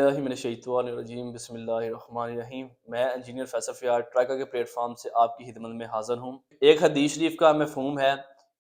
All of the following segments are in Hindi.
औज़ुबिल्लाहिमिनश्शैतानिर्रजीम बिस्मिल्लाहिर्रहमानिर्रहीम। मैं इंजीनियर फैसल फ़ियार ट्रैका के प्लेटफॉर्म से आपकी खिदमत में हाज़िर हूँ। एक हदीस शरीफ का मफ़हूम है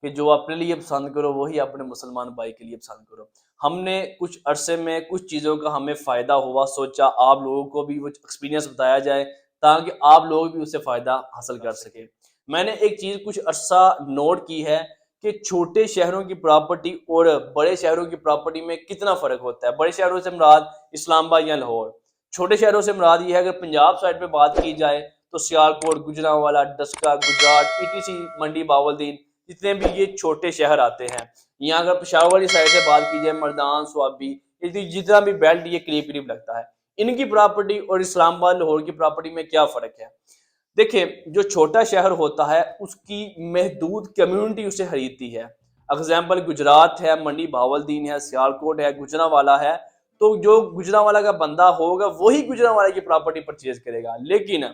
कि जो अपने लिए पसंद करो वही अपने मुसलमान भाई के लिए पसंद करो। हमने कुछ अरसे में कुछ चीज़ों का हमें फ़ायदा हुआ, सोचा आप लोगों को भी वो एक्सपीरियंस बताया जाए ताकि आप लोग भी उससे फ़ायदा हासिल कर सकें। मैंने एक चीज़ कुछ अरसा नोट की है कि छोटे शहरों की प्रॉपर्टी और बड़े शहरों की प्रॉपर्टी में कितना फ़र्क होता है। बड़े शहरों से मुराद इस्लामाबाद या लाहौर, छोटे शहरों से मुराद ये है। अगर पंजाब साइड पे बात की जाए तो सियालकोट, गुजरांवाला, डस्का, गुजरात, ईटीसी, मंडी, बावलदीन, जितने भी ये छोटे शहर आते हैं। यहाँ अगर पेशावर वाली साइड से बात की जाए, मर्दान, स्वाबी, जितना भी बेल्ट ये करीब करीब लगता है। इनकी प्रॉपर्टी और इस्लामाबाद लाहौर की प्रॉपर्टी में क्या फ़र्क है? देखिए, जो छोटा शहर होता है उसकी महदूद कम्युनिटी उसे खरीदती है। एग्जाम्पल गुजरात है, मंडी भावलदीन है, सियालकोट है, गुजरांवाला है। तो जो गुजरांवाला का बंदा होगा वही गुजरांवाला की प्रॉपर्टी परचेज करेगा। लेकिन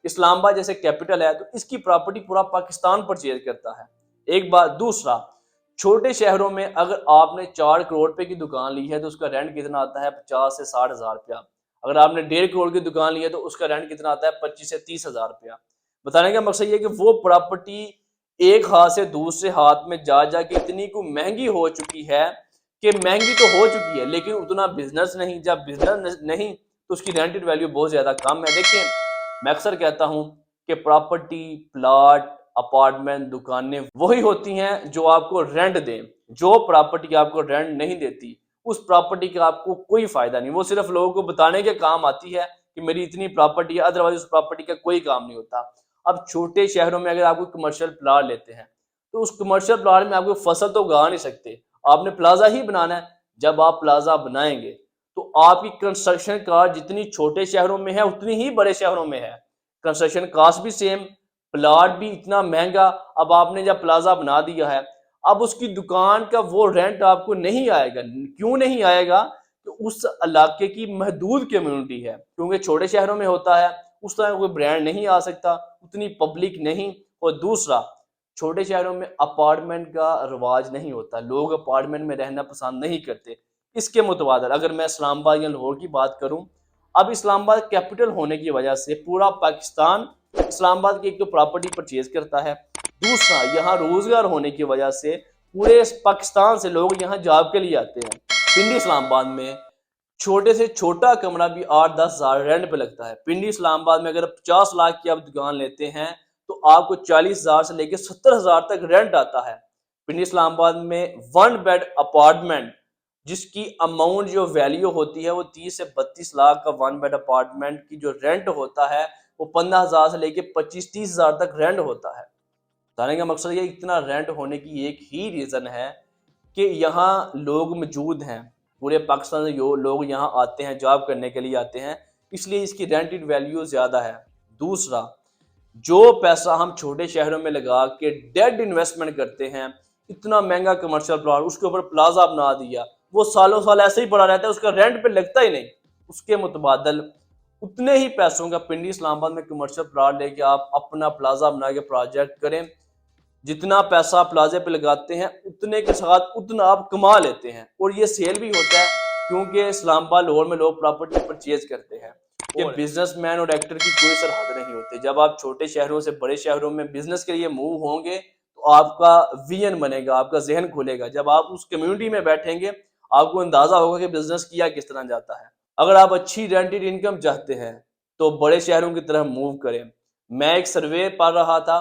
इस्लामाबाद जैसे कैपिटल है तो इसकी प्रॉपर्टी पूरा पाकिस्तान परचेज करता है। एक बात। दूसरा, छोटे शहरों में अगर आपने 4 करोड़ रुपए की दुकान ली है तो उसका रेंट कितना आता है? 50 से 60 हज़ार रुपया। अगर आपने 1.5 करोड़ की दुकान ली है तो उसका रेंट कितना आता है? 25 से 30 हज़ार रुपया। बताने का मकसद ये है कि वो प्रॉपर्टी एक हाथ से दूसरे हाथ में जा जाके इतनी को महंगी हो चुकी है कि महंगी तो हो चुकी है लेकिन उतना बिजनेस नहीं। जब बिजनेस नहीं तो उसकी रेंटेड वैल्यू बहुत ज्यादा कम है। देखिए, मैं अक्सर कहता हूं कि प्रॉपर्टी, प्लॉट, अपार्टमेंट, दुकानें वही होती हैं जो आपको रेंट दें। जो प्रॉपर्टी आपको रेंट नहीं देती उस प्रॉपर्टी का आपको कोई फायदा नहीं। वो सिर्फ लोगों को बताने के काम आती है कि मेरी इतनी प्रॉपर्टी है, अदरवाइज उस प्रॉपर्टी का कोई काम नहीं होता। अब छोटे शहरों में अगर आपको कमर्शियल प्लाट लेते हैं तो उस कमर्शियल प्लाट में आपको फसल तो उगा नहीं सकते, आपने प्लाजा ही बनाना है। जब आप प्लाजा बनाएंगे तो आपकी कंस्ट्रक्शन कॉस्ट जितनी छोटे शहरों में है उतनी ही बड़े शहरों में है। कंस्ट्रक्शन कॉस्ट भी सेम, प्लाट भी इतना महंगा। अब आपने जब प्लाजा बना दिया है, अब उसकी दुकान का वो रेंट आपको नहीं आएगा। क्यों नहीं आएगा? तो उस इलाके की महदूद कम्युनिटी है, क्योंकि छोटे शहरों में होता है उस तरह कोई ब्रांड नहीं आ सकता, उतनी पब्लिक नहीं। और दूसरा, छोटे शहरों में अपार्टमेंट का रिवाज नहीं होता, लोग अपार्टमेंट में रहना पसंद नहीं करते। इसके मुतबादल अगर मैं इस्लामाबाद या लाहौर की बात करूं, अब इस्लामाबाद कैपिटल होने की वजह से पूरा पाकिस्तान इस्लामाबाद की एक तो प्रॉपर्टी परचेज करता है। दूसरा, यहाँ रोजगार होने की वजह से पूरे पाकिस्तान से लोग यहाँ जॉब के लिए आते हैं। पिंडी इस्लामाबाद में छोटे से छोटा कमरा भी 8-10 हज़ार रेंट पे लगता है। पिंडी इस्लामाबाद में अगर 50 लाख की आप दुकान लेते हैं तो आपको 40 हज़ार से लेकर 70 हज़ार तक रेंट आता है। पिंडी इस्लामाबाद में 1 बेड अपार्टमेंट जिसकी अमाउंट जो वैल्यू होती है वो 30 से 32 लाख का 1 बेड अपार्टमेंट की जो रेंट होता है वो 15 हज़ार से लेकर 25-30 हज़ार तक रेंट होता है। बताने का मकसद ये इतना रेंट होने की एक ही रीज़न है कि यहाँ लोग मौजूद हैं। पूरे पाकिस्तान से लोग यहाँ आते हैं, जॉब करने के लिए आते हैं, इसलिए इसकी रेंटेड वैल्यू ज़्यादा है। दूसरा, जो पैसा हम छोटे शहरों में लगा के डेड इन्वेस्टमेंट करते हैं, इतना महंगा कमर्शियल प्लॉट, उसके ऊपर प्लाजा बना दिया, वो सालों साल ऐसे ही पड़ा रहता है, उसका रेंट पे लगता ही नहीं। उसके मुतबादल उतने ही पैसों का पिंडी इस्लामाबाद में कमर्शियल प्लॉट लेके आप अपना प्लाजा बना के प्रोजेक्ट करें। जितना पैसा प्लाजे पे लगाते हैं उतने के साथ उतना आप कमा लेते हैं और ये सेल भी होता है, क्योंकि इस्लामाबाद लाहौर में लोग प्रॉपर्टी परचेज करते हैं। कि बिजनेसमैन और एक्टर की कोई सरहद नहीं होती। जब आप छोटे शहरों से बड़े शहरों में बिजनेस के लिए मूव होंगे तो आपका विजन बनेगा, आपका जहन खुलेगा। जब आप उस कम्युनिटी में बैठेंगे आपको अंदाजा होगा कि बिजनेस किया किस तरह जाता है। अगर आप अच्छी रेंटेड इनकम चाहते हैं तो बड़े शहरों की तरफ मूव करें। मैं एक सर्वे पढ़ रहा था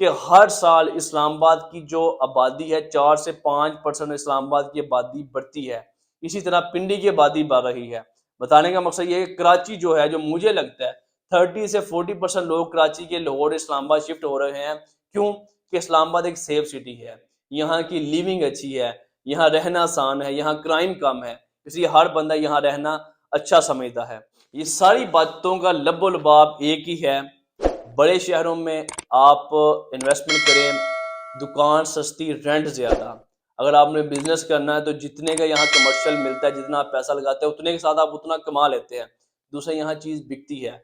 कि हर साल इस्लामाबाद की जो आबादी है 4 से 5% इस्लामाबाद की आबादी बढ़ती है। इसी तरह पिंडी की आबादी बढ़ रही है। बताने का मकसद ये है कि कराची जो है, जो मुझे लगता है 30 से 40% लोग कराची के लाहौर इस्लामाबाद शिफ्ट हो रहे हैं। क्यों? कि इस्लामाबाद एक सेफ सिटी है, यहाँ की लिविंग अच्छी है, यहाँ रहना आसान है, यहाँ क्राइम कम है, इसलिए हर बंदा यहाँ रहना अच्छा समझता है। ये सारी बातों का लबो लबाब एक ही है, बड़े शहरों में आप इन्वेस्टमेंट करें, दुकान सस्ती, रेंट ज़्यादा। अगर आपने बिजनेस करना है तो जितने का यहाँ कमर्शियल मिलता है, जितना आप पैसा लगाते हैं उतने के साथ आप उतना कमा लेते हैं। दूसरा, यहाँ चीज़ बिकती है।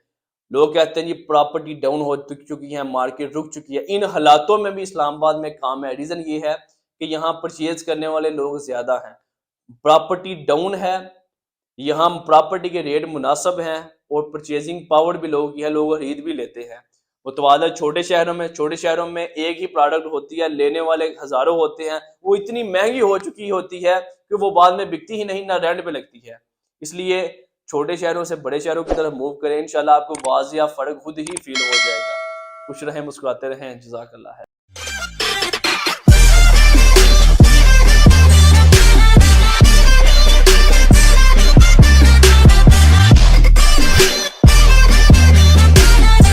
लोग कहते हैं ये प्रॉपर्टी डाउन हो चुकी है, मार्केट रुक चुकी है। इन हालातों में भी इस्लामाबाद में काम है। रीज़न ये है कि यहाँ परचेज करने वाले लोग ज़्यादा हैं, प्रॉपर्टी डाउन है, यहाँ प्रॉपर्टी के रेट मुनासिब हैं और परचेजिंग पावर भी लोगों की है, लोग खरीद भी लेते हैं। मुतवाज़ा छोटे शहरों में एक ही प्रोडक्ट होती है, लेने वाले हज़ारों होते हैं, वो इतनी महंगी हो चुकी होती है कि वो बाद में बिकती ही नहीं, ना रेंट पे लगती है। इसलिए छोटे शहरों से बड़े शहरों की तरफ मूव करें, इंशाल्लाह आपको वाज़िया फ़र्क खुद ही फील हो जाएगा। खुश रहें, मुस्कुराते रहें। जज़ाकल्लाह है।